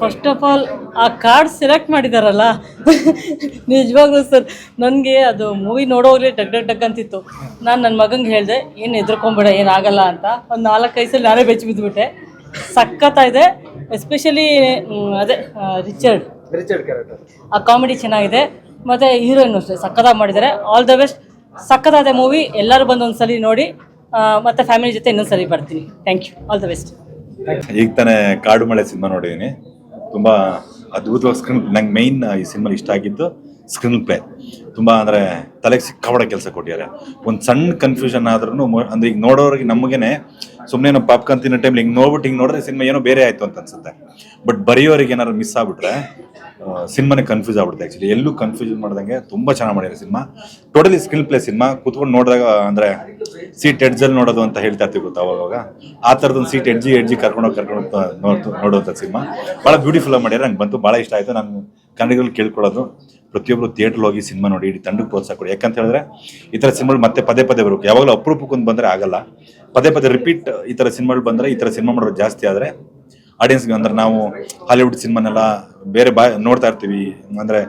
First of all ಆ card select ಮಾಡಿದಾರಲ್ಲ ನಿಜವಾಗ್ಲೂ ಸರ್ ನನಗೆ ಅದು ಮೂವಿ ನೋಡೋವಾಗಲೇ ಡಗ್ ಡಗ್ ಡಗ್ ಅಂತಿತ್ತು. ನಾನು ನನ್ನ ಮಗಂಗೆ ಹೇಳಿದೆ, ಏನು ಹೆದರ್ಕೊಂಬೇಡ, ಏನಾಗಲ್ಲ ಅಂತ. ಒಂದು 4-5 ಸಲ ನಾನೇ ಬೆಚ್ಚಿ ಬಿದ್ದುಬಿಟ್ಟೆ. ಸಖತ್ತಾಗಿದೆ. ಎಸ್ಪೆಷಲಿ ಅದೇ ರಿಚರ್ಡ್ ಕ್ಯಾರೆಕ್ಟರ್ ಆ ಕಾಮಿಡಿ ಚೆನ್ನಾಗಿದೆ. ಮತ್ತು ಹೀರೋಯಿನ್ ಅಷ್ಟೇ ಸಖತ್ತಾಗಿ ಮಾಡಿದ್ದಾರೆ. All the best. ಸಖತ್ತಾದ ಮೂವಿ. ಎಲ್ಲರೂ ಬಂದು ಒಂದು ಸಲ ನೋಡಿ. ಮತ್ತು ಫ್ಯಾಮಿಲಿ ಜೊತೆ ಇನ್ನೊಂದು ಸಲ ಬರ್ತೀನಿ. Thank you. All the best. ಈಗ ತಾನೇ ಕಾಡು ಮಳೆ ಸಿನಿಮಾ ನೋಡಿದ್ದೀನಿ. ತುಂಬ ಅದ್ಭುತವಾಗಿ ನಂಗೆ ಮೈನ್ ಈ ಸಿನಿಮಾ ಇಷ್ಟ ಆಗಿದ್ದು ಸ್ಕ್ರೀನ್ ಪ್ಲೇ. ತುಂಬ ಅಂದರೆ ತಲೆಗೆ ಸಿಕ್ಕಾಪಟ್ಟೆ ಕೆಲಸ ಕೊಟ್ಟಿದ್ದಾರೆ. ಒಂದು ಸಣ್ಣ ಕನ್ಫ್ಯೂಷನ್ ಆದ್ರೂ ಅಂದರೆ ಈಗ ನೋಡೋರಿಗೆ ನಮಗೇನೆ ಸುಮ್ಮನೆ ನಾವು ಪಾಪ್ಕಾರ್ನ್ ತಿನ್ನೋ ಟೈಮ್ಲಿ ಹಿಂಗೆ ನೋಡ್ಬಿಟ್ಟು ಹಿಂಗೆ ನೋಡಿದ್ರೆ ಸಿನಿಮಾ ಏನೋ ಬೇರೆ ಆಯಿತು ಅಂತ ಅನ್ಸುತ್ತೆ. ಬಟ್ ಬರೆಯೋರಿಗೆ ಏನಾದ್ರು ಮಿಸ್ ಆಗ್ಬಿಟ್ರೆ ಸಿನಿಮಾನೇ ಕನ್ಫ್ಯೂಸ್ ಆಗ್ಬಿಡುತ್ತೆ. ಆ್ಯಕ್ಚುಲಿ ಎಲ್ಲೂ ಕನ್ಫ್ಯೂಷನ್ ಮಾಡ್ದಂಗೆ ತುಂಬ ಚೆನ್ನಾಗಿ ಮಾಡಿದ್ದಾರೆ cinema. Totally screen play cinema. ಕೂತ್ಕೊಂಡು ನೋಡಿದಾಗ ಅಂದರೆ ಸೀಟ್ ಎಡ್ಜಲ್ಲಿ ನೋಡೋದು ಅಂತ ಹೇಳ್ತಾ ಇರ್ತೀವಿ ಗೊತ್ತಾ, ಅವಾಗ ಆ ಥರದೊಂದು ಸೀಟ್ ಎಡ್ಜಿ ಕರ್ಕೊಂಡು ನೋಡುವಂಥ ಸಿನಿಮಾ ಭಾಳ ಬ್ಯೂಟಿಫುಲ್ ಆಗಿ ಮಾಡ್ಯಾರ. ನಂಗೆ ಬಂತು, ಭಾಳ ಇಷ್ಟ ಆಯಿತು. ನಾನು ಕನ್ನಡಿಗರಲ್ಲಿ ಕೇಳ್ಕೊಳ್ಳೋದು, ಪ್ರತಿಯೊಬ್ಬರು ಥಿಯೇಟ್ರಲ್ಲಿ ಹೋಗಿ ಸಿನಿಮಾ ನೋಡಿ, ಇಡೀ ತಂಡಕ್ಕೆ ಪ್ರೋತ್ಸಾಹ ಕೊಡಿ. ಯಾಕಂತ ಹೇಳಿದ್ರೆ ಈ ಥರ ಸಿನಿಮಾಗಳು ಮತ್ತೆ ಪದೇ ಬರಬೇಕು. ಯಾವಾಗಲೂ ಅಪರೂಪಕ್ಕೊಂದು ಬಂದರೆ ಆಗಲ್ಲ. ಪದೇ ರಿಪೀಟ್ ಈ ಥರ ಸಿನಿಮಾಗಳು ಬಂದರೆ, ಈ ಥರ ಸಿನಿಮಾ ಮಾಡೋದು ಜಾಸ್ತಿ ಆದರೆ ಆಡಿಯನ್ಸ್ಗೆ, ಅಂದರೆ ನಾವು ಹಾಲಿವುಡ್ ಸಿನಿಮಾನೆಲ್ಲ ಬೇರೆ ನೋಡ್ತಾ ಇರ್ತೀವಿ, ಅಂದರೆ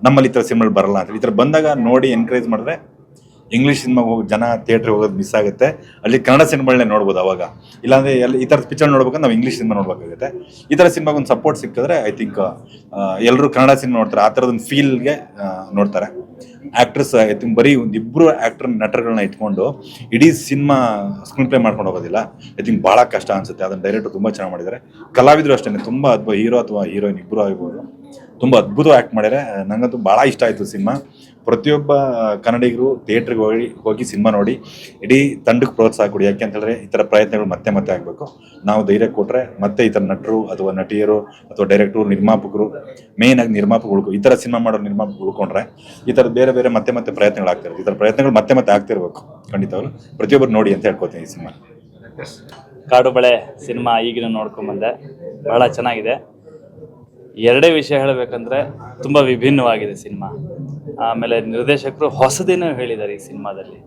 ನಮ್ಮಲ್ಲಿ ಈ ಥರ ಸಿನಿಮಾಗಳು ಬರಲ್ಲ ಅಂತ. ಈ ಥರ ಬಂದಾಗ ನೋಡಿ ಎನ್ಕರೇಜ್ ಮಾಡಿದ್ರೆ ಇಂಗ್ಲೀಷ್ ಸಿನಿಮಾಗೆ ಹೋಗಿ ಜನ ಥಿಯೇಟ್ರಿಗೆ ಹೋಗೋದು ಮಿಸ್ ಆಗುತ್ತೆ. ಅಲ್ಲಿ ಕನ್ನಡ ಸಿನಿಮಾಗಳನ್ನೇ ನೋಡ್ಬೋದು ಅವಾಗ. ಇಲ್ಲಾಂದರೆ ಈ ಥರದ ಪಿಕ್ಚರ್ ನೋಡ್ಬೇಕಂದ್ರೆ ನಾವು ಇಂಗ್ಲೀಷ್ ಸಿನಿಮಾ ನೋಡಬೇಕಾಗುತ್ತೆ. ಈ ಥರ ಸಿನಿಮಾಗೆ ಒಂದು ಸಪೋರ್ಟ್ ಸಿಕ್ಕಿದ್ರೆ ಐ ಥಿಂಕ್ ಎಲ್ಲರೂ ಕನ್ನಡ ಸಿನಿಮಾ ನೋಡ್ತಾರೆ. ಆ ಥರದೊಂದು ಫೀಲ್ಗೆ ನೋಡ್ತಾರೆ. ಆ್ಯಕ್ಟ್ರಸ್ ಐ ಥಿಂಕ್ ಬರೀ ಒಂದಿಬ್ಬರು ನಟರುಗಳನ್ನ ಇಟ್ಕೊಂಡು ಇಡೀ ಸಿನಿಮಾ ಸ್ಕ್ರೀನ್ ಪ್ಲೇ ಮಾಡ್ಕೊಂಡು ಹೋಗೋದಿಲ್ಲ. ಐ ಥಿಂಕ್ ಭಾಳ ಕಷ್ಟ ಅನಿಸುತ್ತೆ. ಅದನ್ನು ಡೈರೆಕ್ಟರ್ ತುಂಬ ಚೆನ್ನಾಗಿ ಮಾಡಿದ್ದಾರೆ. ಕಲಾವಿದರು ಅಷ್ಟೇ, ತುಂಬ ಅದ್ಭುತ. ಹೀರೋ ಅಥವಾ ಹೀರೋಯಿನ್ ಇಬ್ಬರು ಆಗ್ಬೋದು, ತುಂಬ ಅದ್ಭುತ ಆ್ಯಕ್ಟ್ ಮಾಡಿದ್ದಾರೆ. ನನಗಂತೂ ಭಾಳ ಇಷ್ಟ ಆಯಿತು ಸಿನಿಮಾ. ಪ್ರತಿಯೊಬ್ಬ ಕನ್ನಡಿಗರು ಥಿಯೇಟ್ರಿಗೆ ಹೋಗಿ ಸಿನಿಮಾ ನೋಡಿ, ಇಡೀ ತಂಡಕ್ಕೆ ಪ್ರೋತ್ಸಾಹ ಕೊಡಿ. ಯಾಕೆ ಅಂತ ಹೇಳಿದ್ರೆ ಈ ಥರ ಪ್ರಯತ್ನಗಳು ಮತ್ತೆ ಆಗಬೇಕು. ನಾವು ಧೈರ್ಯ ಕೊಟ್ಟರೆ ಮತ್ತೆ ಈ ಥರ ನಟರು ಅಥವಾ ನಟಿಯರು ಅಥವಾ ಡೈರೆಕ್ಟರು, ನಿರ್ಮಾಪಕರು, ಮೇಯ್ನಾಗಿ ನಿರ್ಮಾಪಕರು, ಈ ಥರ ಸಿನಿಮಾ ಮಾಡೋ ನಿರ್ಮಾಪಕರು ಉಳ್ಕೊಂಡ್ರೆ ಈ ಥರ ಬೇರೆ ಮತ್ತೆ ಪ್ರಯತ್ನಗಳಾಗ್ತಿರೋದು. ಈ ಥರ ಪ್ರಯತ್ನಗಳು ಮತ್ತೆ ಆಗ್ತಿರ್ಬೇಕು. ಖಂಡಿತವಾಗ್ಲು ಪ್ರತಿಯೊಬ್ಬರು ನೋಡಿ ಅಂತ ಹೇಳ್ಕೊತೀನಿ ಈ ಸಿನಿಮಾ. ಕಾಡು ಮಳೆ ಸಿನಿಮಾ ಈಗಿನ ನೋಡ್ಕೊಂಬಂದೆ, ಬಹಳ ಚೆನ್ನಾಗಿದೆ. ಎರಡೇ ವಿಷಯ ಹೇಳಬೇಕಂದ್ರೆ ತುಂಬ ವಿಭಿನ್ನವಾಗಿದೆ ಸಿನಿಮಾ. ಆಮೇಲೆ ನಿರ್ದೇಶಕರು ಹೊಸದೇನೋ ಹೇಳಿದ್ದಾರೆ ಈ ಸಿನಿಮಾದಲ್ಲಿ.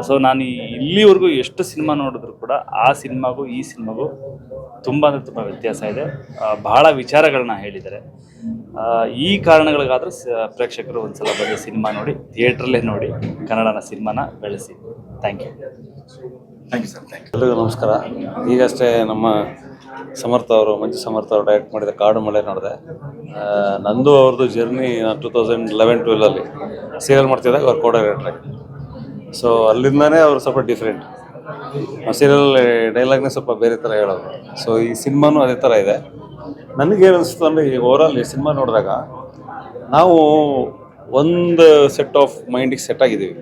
ಸೊ ನಾನು ಇಲ್ಲಿವರೆಗೂ ಎಷ್ಟು ಸಿನಿಮಾ ನೋಡಿದ್ರು ಕೂಡ ಆ ಸಿನಿಮಾಗೂ ಈ ಸಿನಿಮಾಗೂ ತುಂಬ ಅಂದರೆ ತುಂಬ ವ್ಯತ್ಯಾಸ ಇದೆ. ಬಹಳ ವಿಚಾರಗಳನ್ನ ಹೇಳಿದ್ದಾರೆ. ಈ ಕಾರಣಗಳಿಗಾದರೂ ಪ್ರೇಕ್ಷಕರು ಒಂದ್ಸಲ ಬಂದು ಸಿನಿಮಾ ನೋಡಿ, ಥಿಯೇಟ್ರಲ್ಲೇ ನೋಡಿ, ಕನ್ನಡನ ಸಿನಿಮಾನ ಬೆಳೆಸಿ. Thank you sir. ಎಲ್ರಿಗೂ ನಮಸ್ಕಾರ. ಈಗಷ್ಟೇ ನಮ್ಮ ಮಂಜು ಸಮರ್ಥ ಅವರು ಡೈರೆಕ್ಟ್ ಮಾಡಿದ ಕಾಡು ಮಳೆ ನೋಡಿದೆ. ನಂದು ಅವ್ರದ್ದು ಜರ್ನಿ 2011-12 ಸೀರಿಯಲ್ ಮಾಡ್ತಿದ್ದಾಗ ಅವ್ರು ಕೋ-ಡೈರೆಕ್ಟ್ರಾಗಿ. ಸೊ ಅಲ್ಲಿಂದನೇ ಅವರು ಸ್ವಲ್ಪ ಡಿಫ್ರೆಂಟ್. ಸೀರಿಯಲ್ ಡೈಲಾಗ್ನೇ ಸ್ವಲ್ಪ ಬೇರೆ ಥರ ಹೇಳೋದು. ಸೊ ಈ ಸಿನಿಮಾನೂ ಅದೇ ಥರ ಇದೆ. ನನಗೇನು ಅನಿಸ್ತು ಅಂದರೆ, ಈ ಓವರಾಲ್ ಈ ಸಿನಿಮಾ ನೋಡಿದಾಗ ನಾವು ಒಂದು ಸೆಟ್ ಆಫ್ ಮೈಂಡಿಗೆ ಸೆಟ್ ಆಗಿದ್ದೀವಿ.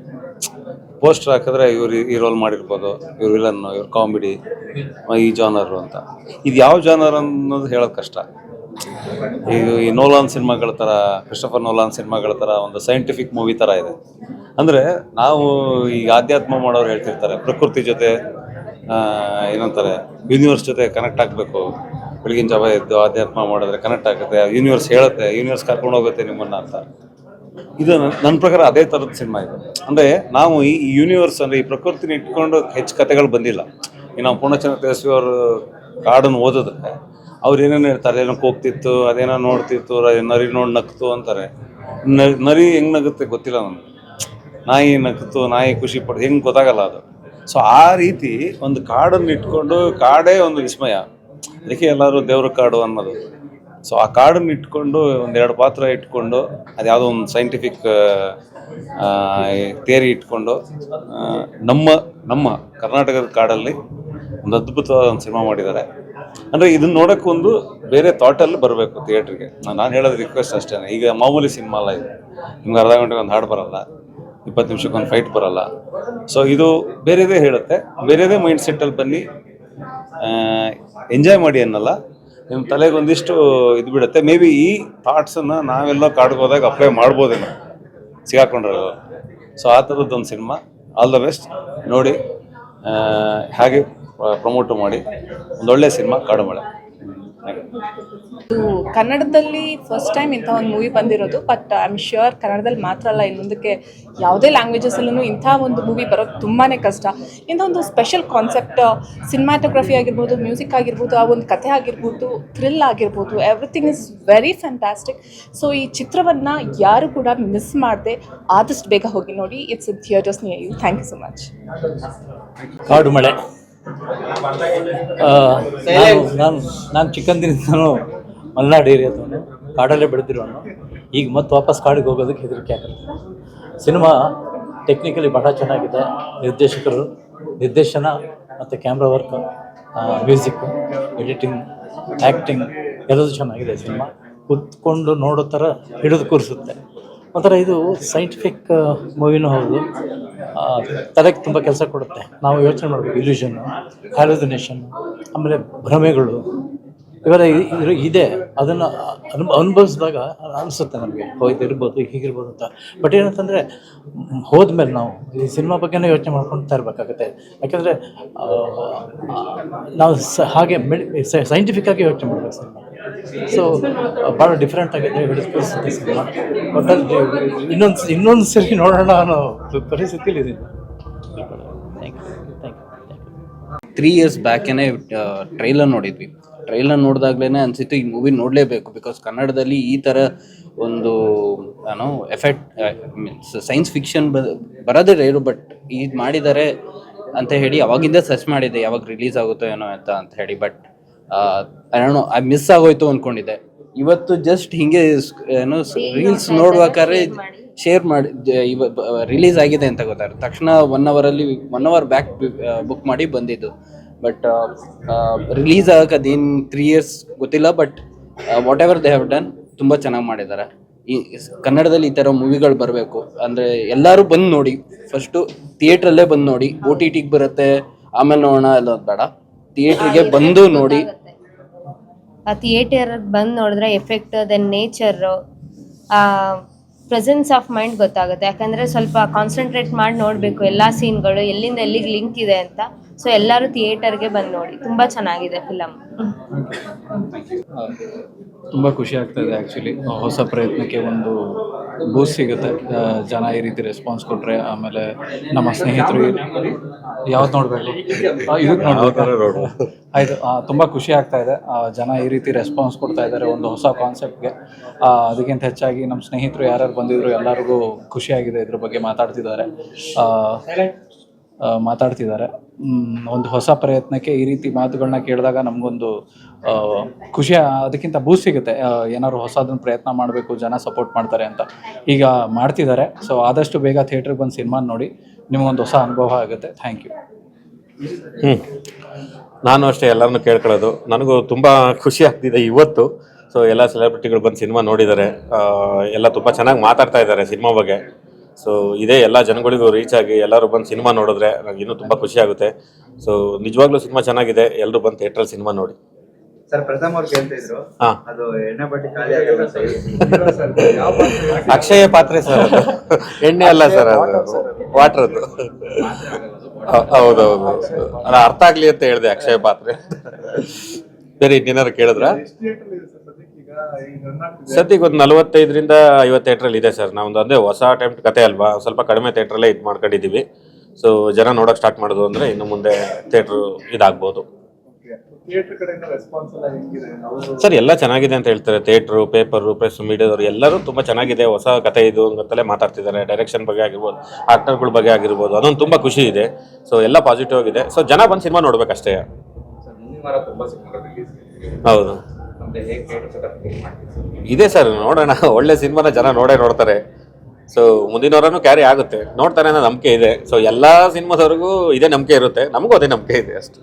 ಪೋಸ್ಟರ್ ಹಾಕಿದ್ರೆ ಇವ್ರು ಈ ರೋಲ್ ಮಾಡಿರ್ಬೋದು, ಇವ್ರು ವಿಲನ್ನು, ಇವ್ರು ಕಾಮಿಡಿ, ಈ ಜಾನರು ಅಂತ. ಇದು ಯಾವ ಜಾನರ್ ಅನ್ನೋದು ಹೇಳೋದು ಕಷ್ಟ. ಈಗ ಈ ನೋಲಾನ್ ಸಿನಿಮಾಗಳ ಥರ, ಕ್ರಿಸ್ಟೋಫರ್ ನೋಲಾನ್ ಸಿನಿಮಾಗಳ ಥರ ಒಂದು ಸೈಂಟಿಫಿಕ್ ಮೂವಿ ಥರ ಇದೆ. ಅಂದರೆ ನಾವು ಈಗ ಆಧ್ಯಾತ್ಮ ಮಾಡೋರು ಹೇಳ್ತಿರ್ತಾರೆ, ಪ್ರಕೃತಿ ಜೊತೆ ಏನಂತಾರೆ, ಯೂನಿವರ್ಸ್ ಜೊತೆ ಕನೆಕ್ಟ್ ಆಗಬೇಕು. ಬೆಳಗಿನ ಜಾವ ಎದ್ದು ಆಧ್ಯಾತ್ಮ ಮಾಡಿದ್ರೆ ಕನೆಕ್ಟ್ ಆಗುತ್ತೆ, ಯೂನಿವರ್ಸ್ ಹೇಳುತ್ತೆ, ಯೂನಿವರ್ಸ್ ಕರ್ಕೊಂಡು ಹೋಗುತ್ತೆ ನಿಮ್ಮನ್ನು ಅಂತ. ಇದು ನನ್ನ ಪ್ರಕಾರ ಅದೇ ಥರದ ಸಿನಿಮಾ ಇದು. ಅಂದರೆ ನಾವು ಈ ಯೂನಿವರ್ಸ್ ಅಂದರೆ ಈ ಪ್ರಕೃತಿನ ಇಟ್ಕೊಂಡು ಹೆಚ್ಚು ಕಥೆಗಳು ಬಂದಿಲ್ಲ. ಈ ನಾವು ಪೂರ್ಣಚಂದ್ರ ತೇಜಸ್ವಿ ಅವರು ಕಾಡನ್ನು ಓದಿದ್ರೆ ಅವ್ರು ಏನೇನು ಹೇಳ್ತಾರೆ, ಏನೋ ಹೋಗ್ತಿತ್ತು, ಅದೇನೋ ನೋಡ್ತಿತ್ತು, ನರಿ ನೋಡಿ ನಕ್ತು ಅಂತಾರೆ. ನರಿ ಹೆಂಗೆ ನಗುತ್ತೆ ಗೊತ್ತಿಲ್ಲ ನನಗೆ. ನಾಯಿ ನಕ್ತು, ನಾಯಿ ಖುಷಿ ಪಡ್ದು ಹೆಂಗೆ ಗೊತ್ತಾಗಲ್ಲ ಅದು. ಸೊ ಆ ರೀತಿ ಒಂದು ಕಾಡನ್ನು ಇಟ್ಕೊಂಡು, ಕಾಡೇ ಒಂದು ವಿಸ್ಮಯ. ಅದಕ್ಕೆ ಎಲ್ಲರೂ ದೇವ್ರ ಕಾಡು ಅನ್ನೋದು. ಸೊ ಆ ಕಾಡನ್ನು ಇಟ್ಕೊಂಡು ಒಂದೆರಡು ಪಾತ್ರ ಇಟ್ಕೊಂಡು, ಅದು ಯಾವುದೋ ಒಂದು ಸೈಂಟಿಫಿಕ್ ಥಿಯರಿ ಇಟ್ಕೊಂಡು ನಮ್ಮ ಕರ್ನಾಟಕದ ಕಾಡಲ್ಲಿ ಒಂದು ಅದ್ಭುತವಾದ ಒಂದು ಸಿನಿಮಾ ಮಾಡಿದ್ದಾರೆ. ಅಂದರೆ ಇದನ್ನ ನೋಡೋಕ್ಕೆ ಒಂದು ಬೇರೆ ಥಾಟಲ್ಲಿ ಬರಬೇಕು ಥಿಯೇಟ್ರಿಗೆ. ನಾನು ಹೇಳೋದು ರಿಕ್ವೆಸ್ಟ್ ಅಷ್ಟೇ. ಈಗ ಮಾಮೂಲಿ ಸಿನಿಮಾ ಅಲ್ಲ ಇದು. ನಿಮ್ಗೆ ಅರ್ಧ ಗಂಟೆಗೆ ಒಂದು ಹಾಡು ಬರಲ್ಲ, 20 ನಿಮಿಷಕ್ಕೆ ಒಂದು ಫೈಟ್ ಬರಲ್ಲ. ಸೊ ಇದು ಬೇರೆದೇ ಹೇಳುತ್ತೆ. ಬೇರೆದೇ ಮೈಂಡ್ ಸೆಟ್ಟಲ್ಲಿ ಬನ್ನಿ, ಎಂಜಾಯ್ ಮಾಡಿ ಅನ್ನಲ್ಲ, ನಿಮ್ಮ ತಲೆಗೆ ಒಂದಿಷ್ಟು ಇದು ಬಿಡುತ್ತೆ. ಮೇ ಬಿ ಈ ಥಾಟ್ಸನ್ನು ನಾವೆಲ್ಲ ಕಾಡ್ಗೆ ಹೋದಾಗ ಅಪ್ಲೈ ಮಾಡ್ಬೋದೇನೋ, ಸಿಗಾಕೊಂಡ್ರಲ್ಲ. ಸೊ ಆ ಥರದ್ದೊಂದು ಸಿನಿಮಾ. All the best. ನೋಡಿ, ಹಾಗೆ ಪ್ರಮೋಟು ಮಾಡಿ. ಒಂದೊಳ್ಳೆ ಸಿನಿಮಾ ಕಾಡು ಮಳೆ. ಕನ್ನಡದಲ್ಲಿ ಫಸ್ಟ್ ಟೈಮ್ ಇಂಥ ಒಂದು ಮೂವಿ ಬಂದಿರೋದು, ಬಟ್ ಐ ಆಮ್ ಶ್ಯೂರ್ ಕನ್ನಡದಲ್ಲಿ ಮಾತ್ರ ಅಲ್ಲ, ಇನ್ನು ಮುಂದಕ್ಕೆ ಯಾವುದೇ ಲ್ಯಾಂಗ್ವೇಜಸಲ್ಲೂ ಇಂಥ ಒಂದು ಮೂವಿ ಬರೋದು ತುಂಬಾ ಕಷ್ಟ. ಇಂಥ ಒಂದು ಸ್ಪೆಷಲ್ ಕಾನ್ಸೆಪ್ಟ್, ಸಿನಿಮಾಟೋಗ್ರಫಿ ಆಗಿರ್ಬೋದು, ಮ್ಯೂಸಿಕ್ ಆಗಿರ್ಬೋದು, ಆ ಒಂದು ಕಥೆ ಆಗಿರ್ಬೋದು, ಥ್ರಿಲ್ ಆಗಿರ್ಬೋದು, everything is very fantastic. So ಈ ಚಿತ್ರವನ್ನು ಯಾರು ಕೂಡ ಮಿಸ್ ಮಾಡದೆ ಆದಷ್ಟು ಬೇಗ ಹೋಗಿ ನೋಡಿ. It's in theatres near you. Thank you so much. ಕಾಡು ಮಳೆ. ನಾನು ಚಿಕ್ಕಂದಿನಿಂದನೂ ಮಲೆನಾಡು ಏರಿಯಾದವನು, ಕಾಡಲ್ಲೇ ಬೆಳೆದಿರೋನು. ಈಗ ಮತ್ತೆ ವಾಪಸ್ ಕಾಡಿಗೆ ಹೋಗೋದಕ್ಕೆ ಹೆದರಿಕೆ ಆಗುತ್ತೆ. ಸಿನಿಮಾ ಟೆಕ್ನಿಕಲಿ ಬಹಳ ಚೆನ್ನಾಗಿದೆ. ನಿರ್ದೇಶನ ಮತ್ತು camera work, music, editing, acting ಎಲ್ಲದೂ ಚೆನ್ನಾಗಿದೆ. ಸಿನಿಮಾ ಕೂತ್ಕೊಂಡು ನೋಡೋ ಥರ ಹಿಡಿದು ಕೂರಿಸುತ್ತೆ. ಒಂಥರ ಇದು ಸೈಂಟಿಫಿಕ್ ಮೂವಿನೂ ಹೌದು. ತಲೆಗೆ ತುಂಬ ಕೆಲಸ ಕೊಡುತ್ತೆ. ನಾವು ಯೋಚನೆ ಮಾಡಬೇಕು, ಇಲ್ಯೂಷನ್ನು, ಹ್ಯಾಲುಸಿನೇಷನ್ನು, ಆಮೇಲೆ ಭ್ರಮೆಗಳು ಇವೆಲ್ಲ ಇದೆ. ಅದನ್ನು ಅನುಭವಿಸಿದಾಗ ಅನಿಸುತ್ತೆ ನಮಗೆ, ಇದಿರ್ಬೋದು, ಹೀಗಿರ್ಬೋದು ಅಂತ. ಬಟ್ ಏನಂತಂದರೆ ಹೋದ್ಮೇಲೆ ನಾವು ಈ ಸಿನಿಮಾ ಬಗ್ಗೆನೇ ಯೋಚನೆ ಮಾಡ್ಕೊಳ್ತಾ ಇರಬೇಕಾಗುತ್ತೆ. ಯಾಕೆಂದರೆ ನಾವು ಹಾಗೆ ಸೈಂಟಿಫಿಕ್ಕಾಗಿ ಯೋಚನೆ ಮಾಡಬೇಕು ಸಿನಿಮಾ. ಸೊ ಭಾಳ ಡಿಫ್ರೆಂಟ್ ಆಗಿದೆ, ಹಿಡಿಸ್ಕೊಳಿಸುತ್ತೆ ಸಿನಿಮಾ. ಒಟ್ಟಲ್ಲಿ ಇನ್ನೊಂದು ಸರಿ ನೋಡೋಣ ಅನ್ನೋ ಪರಿಸ್ಥಿತಿಲಿ ಇದೀನಿ. Thank you. 3 years ಬ್ಯಾಕೇನೆ ಟ್ರೈಲರ್ ನೋಡಿದ್ವಿ. ಟ್ರೈಲರ್ ನೋಡಿದಾಗ್ಲೇ ಅನಿಸಿತ್ತು ಈ ಮೂವಿ ನೋಡಲೇಬೇಕು. ಬಿಕಾಸ್ ಕನ್ನಡದಲ್ಲಿ ಈ ಥರ ಒಂದು ಏನೋ ಎಫೆಕ್ಟ್ ಮೀನ್ಸ್ ಸೈನ್ಸ್ ಫಿಕ್ಷನ್ ಬರೋದೇ ರೇರು, ಬಟ್ ಇದು ಮಾಡಿದ್ದಾರೆ ಅಂತ ಹೇಳಿ ಅವಾಗಿಂದ ಸರ್ಚ್ ಮಾಡಿದ್ದೆ ಯಾವಾಗ ರಿಲೀಸ್ ಆಗುತ್ತೋ ಏನೋ ಅಂತ ಹೇಳಿ. ಬಟ್ ಏನೋ ಮಿಸ್ ಆಗೋಯ್ತು ಅಂದ್ಕೊಂಡಿದ್ದೆ. ಇವತ್ತು ಜಸ್ಟ್ ಹಿಂಗೆ ಏನೋ ರೀಲ್ಸ್ ನೋಡ್ಬೇಕಾದ್ರೆ ಶೇರ್ ಮಾಡಿ ರಿಲೀಸ್ ಆಗಿದೆ ಅಂತ ಗೊತ್ತಾಗುತ್ತೆ. ತಕ್ಷಣ 1 hour ಬ್ಯಾಕ್ ಬುಕ್ ಮಾಡಿ ಬಂದಿದ್ದು. ಬಟ್ ರಿಲೀಸ್ ಆಗಕ್ಕೆ ಅದೇನು 3 years ಗೊತ್ತಿಲ್ಲ. But what ever they have done ತುಂಬ ಚೆನ್ನಾಗಿ ಮಾಡಿದ್ದಾರೆ. ಈ ಕನ್ನಡದಲ್ಲಿ ಈ ಥರ ಮೂವಿಗಳು ಬರಬೇಕು ಅಂದರೆ ಎಲ್ಲರೂ ಬಂದು ನೋಡಿ. ಫಸ್ಟು ಥಿಯೇಟ್ರಲ್ಲೇ ಬಂದು ನೋಡಿ. OTTಗೆ ಬರುತ್ತೆ ಆಮೇಲೆ ನೋಡೋಣ ಎಲ್ಲ ಬೇಡ, ಥಿಯೇಟ್ರಿಗೆ ಬಂದು ನೋಡಿ. ಆ ಥಿಯೇಟರ್ಗೆ ಬಂದು ನೋಡಿದ್ರೆ effect, then nature, presence of mind ಗೊತ್ತಾಗುತ್ತೆ. ಯಾಕಂದರೆ ಸ್ವಲ್ಪ ಕಾನ್ಸಂಟ್ರೇಟ್ ಮಾಡಿ ನೋಡಬೇಕು ಎಲ್ಲ ಸೀನ್ಗಳು ಎಲ್ಲಿಂದ ಎಲ್ಲಿಗೆ ಲಿಂಕ್ ಇದೆ ಅಂತ. ಸೊ ಎಲ್ಲರೂ ಥಿಯೇಟರ್ಗೆ ಬಂದು ನೋಡಿ, ತುಂಬ ಚೆನ್ನಾಗಿದೆ ಫಿಲಮ್. ತುಂಬ ಖುಷಿ ಆಗ್ತಾ ಇದೆ ಆ್ಯಕ್ಚುಲಿ. ಹೊಸ ಪ್ರಯತ್ನಕ್ಕೆ ಒಂದು ಬೂಸ್ಟ್ ಸಿಗುತ್ತೆ. ಜನ ಈ ರೀತಿ ರೆಸ್ಪಾನ್ಸ್ ಕೊಟ್ಟರೆ, ಆಮೇಲೆ ನಮ್ಮ ಸ್ನೇಹಿತರು ಯಾವ್ದು ನೋಡಬೇಕು, ಇದಕ್ಕೆ ನೋಡಬೇಕು. ಆಯಿತು, ತುಂಬ ಖುಷಿ ಆಗ್ತಾ ಇದೆ. ಜನ ಈ ರೀತಿ ರೆಸ್ಪಾನ್ಸ್ ಕೊಡ್ತಾ ಇದ್ದಾರೆ ಒಂದು ಹೊಸ ಕಾನ್ಸೆಪ್ಟ್ಗೆ. ಅದಕ್ಕಿಂತ ಹೆಚ್ಚಾಗಿ ನಮ್ಮ ಸ್ನೇಹಿತರು ಯಾರ್ಯಾರು ಬಂದಿದ್ರು ಎಲ್ಲರಿಗೂ ಖುಷಿಯಾಗಿದೆ. ಇದ್ರ ಬಗ್ಗೆ ಮಾತಾಡ್ತಿದ್ದಾರೆ. ಒಂದು ಹೊಸ ಪ್ರಯತ್ನಕ್ಕೆ ಈ ರೀತಿ ಮಾತುಗಳನ್ನ ಕೇಳಿದಾಗ ನಮಗೊಂದು ಖುಷಿ, ಅದಕ್ಕಿಂತ ಬೂಸ್ಟ್ ಸಿಗುತ್ತೆ. ಏನಾದ್ರು ಹೊಸದನ್ನು ಪ್ರಯತ್ನ ಮಾಡಬೇಕು, ಜನ ಸಪೋರ್ಟ್ ಮಾಡ್ತಾರೆ ಅಂತ ಈಗ ಮಾಡ್ತಿದ್ದಾರೆ. ಸೊ ಆದಷ್ಟು ಬೇಗ ಥಿಯೇಟ್ರಿಗೆ ಬಂದು ಸಿನಿಮಾ ನೋಡಿ, ನಿಮಗೊಂದು ಹೊಸ ಅನುಭವ ಆಗುತ್ತೆ. Thank you. ನಾನು ಅಷ್ಟೇ ಎಲ್ಲರನ್ನು ಕೇಳ್ಕೊಳ್ಳೋದು. ನನಗೂ ತುಂಬ ಖುಷಿ ಆಗ್ತಿದೆ ಇವತ್ತು. ಸೊ ಎಲ್ಲ ಸೆಲೆಬ್ರಿಟಿಗಳು ಬಂದು ಸಿನಿಮಾ ನೋಡಿದ್ದಾರೆ, ಎಲ್ಲ ತುಂಬ ಚೆನ್ನಾಗಿ ಮಾತಾಡ್ತಾ ಇದ್ದಾರೆ ಸಿನಿಮಾ ಬಗ್ಗೆ. ಸೊ ಇದೇ ಎಲ್ಲ ಜನಗಳಿಗೂ ರೀಚ್ ಆಗಿ ಎಲ್ಲರೂ ಬಂದು ಸಿನಿಮಾ ನೋಡಿದ್ರೆ ನನಗೆ ಇನ್ನೂ ತುಂಬ ಖುಷಿ ಆಗುತ್ತೆ. ಸೊ ನಿಜವಾಗ್ಲೂ ಸಿನಿಮಾ ಚೆನ್ನಾಗಿದೆ, ಎಲ್ಲರೂ ಬಂದು ಥಿಯೇಟ್ರಲ್ಲಿ ಸಿನಿಮಾ ನೋಡಿ. ಸರ್, ಪ್ರಥಮ್ ಅವ್ರು ಕೇಳ್ತಿದ್ರು, ಅದು ಎಣ್ಣೆ ಬಟ್ಟಿ ಖಾಲಿ ಆಗಲ್ಲ ಸರ್. ಅಕ್ಷಯ ಪಾತ್ರೆ ಸರ್, ಅದು ಎಣ್ಣೆ ಅಲ್ಲ ಸರ್, ಅದು ವಾಟರ್. ಹೌದೌದು, ಅದು ಅರ್ಥ ಆಗ್ಲಿ ಅಂತ ಹೇಳಿದೆ ಅಕ್ಷಯ ಪಾತ್ರೆ. ಬೇರೆ ಇನ್ನೇನಾರು ಕೇಳಿದ್ರ? ಸದ್ಯಕ್ಕೆ ಒಂದು 45ರಿಂದ 50 ಥಿಯೇಟ್ರಲ್ಲಿ ಇದೆ ಸರ್. ನಾವೊಂದು ಅದೇ ಹೊಸ ಅಟೆಂಪ್ಟ್ ಕತೆ ಅಲ್ವಾ, ಸ್ವಲ್ಪ ಕಡಿಮೆ ಥಿಯೇಟ್ರಲ್ಲೇ ಇದು ಮಾಡ್ಕೊಂಡಿದ್ದೀವಿ. ಸೊ ಜನ ನೋಡೋಕೆ ಸ್ಟಾರ್ಟ್ ಮಾಡೋದು ಅಂದರೆ ಇನ್ನು ಮುಂದೆ ಥಿಯೇಟ್ರು ಇದಾಗ್ಬೋದು ಸರ್. ಎಲ್ಲ ಚೆನ್ನಾಗಿದೆ ಅಂತ ಹೇಳ್ತಾರೆ. ಥಿಯೇಟ್ರು, ಪೇಪರು, ಪ್ರೆಸ್, ಮೀಡಿಯಾದವರು ಎಲ್ಲರೂ ತುಂಬ ಚೆನ್ನಾಗಿದೆ, ಹೊಸ ಕತೆ ಇದು ಅಂತಲೇ ಮಾತಾಡ್ತಿದ್ದಾರೆ. ಡೈರೆಕ್ಷನ್ ಬಗ್ಗೆ ಆಗಿರ್ಬೋದು, ಆಕ್ಟರ್ಗಳ ಬಗ್ಗೆ ಆಗಿರ್ಬೋದು, ಅದೊಂದು ತುಂಬ ಖುಷಿ ಇದೆ. ಸೊ ಎಲ್ಲ ಪಾಸಿಟಿವ್ ಆಗಿದೆ. ಸೊ ಜನ ಬಂದು ಸಿನಿಮಾ ನೋಡ್ಬೇಕಷ್ಟೇ. ಹೌದು ಇದೆ ಸರ್, ನೋಡೋಣ. ಒಳ್ಳೆ ಸಿನಿಮಾನ ಜನ ನೋಡ್ತಾರೆ. ಸೊ ಮುಂದಿನ ವಾರನೂ ಕ್ಯಾರಿ ಆಗುತ್ತೆ, ನೋಡ್ತಾರೆ ಅನ್ನೋ ನಂಬಿಕೆ ಇದೆ. ಸೊ ಎಲ್ಲ ಸಿನಿಮಾದವ್ರಿಗೂ ಇದೇ ನಂಬಿಕೆ ಇರುತ್ತೆ, ನಮಗೂ ಅದೇ ನಂಬಿಕೆ ಇದೆ ಅಷ್ಟೇ.